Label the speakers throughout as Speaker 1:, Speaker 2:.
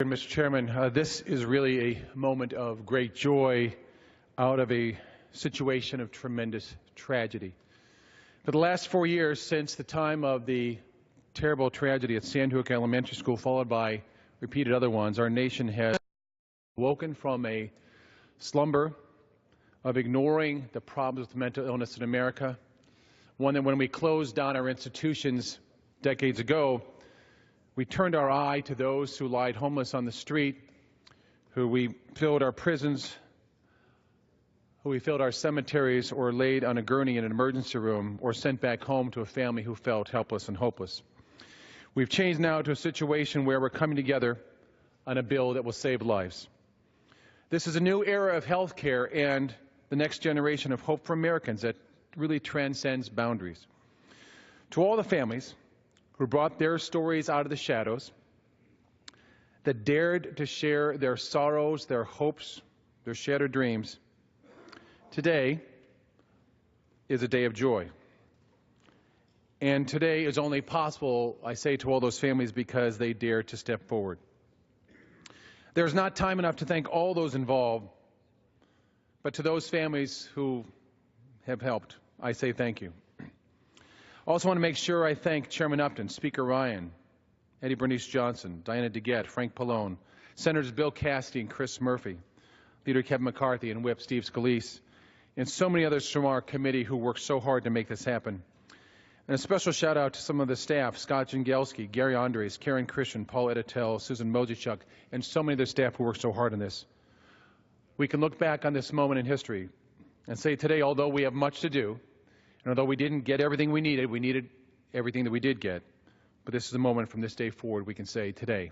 Speaker 1: Mr. Chairman, this is really a moment of great joy out of a situation of tremendous tragedy. For the last 4 years, since the time of the terrible tragedy at Sandhook Elementary School, followed by repeated other ones, our nation has woken from a slumber of ignoring the problems with mental illness in America, one that when we closed down our institutions decades ago, we turned our eye to those who lied homeless on the street, who we filled our prisons, who we filled our cemeteries, or laid on a gurney in an emergency room, or sent back home to a family who felt helpless and hopeless. We've changed now to a situation where we're coming together on a bill that will save lives. This is a new era of health care and the next generation of hope for Americans that really transcends boundaries. To all the families who brought their stories out of the shadows, that dared to share their sorrows, their hopes, their shattered dreams, today is a day of joy. And today is only possible, I say to all those families, because they dared to step forward. There's not time enough to thank all those involved, but to those families who have helped, I say thank you. I also want to make sure I thank Chairman Upton, Speaker Ryan, Eddie Bernice Johnson, Diana DeGette, Frank Pallone, Senators Bill Cassidy and Chris Murphy, Leader Kevin McCarthy and Whip Steve Scalise, and so many others from our committee who worked so hard to make this happen. And a special shout out to some of the staff, Scott Jangelski, Gary Andres, Karen Christian, Paul Editel, Susan Mojichuk, and so many of the staff who worked so hard on this. We can look back on this moment in history and say today, although we have much to do, and although we didn't get everything we needed everything that we did get, but this is the moment from this day forward we can say today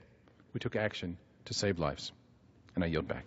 Speaker 1: we took action to save lives. And I yield back.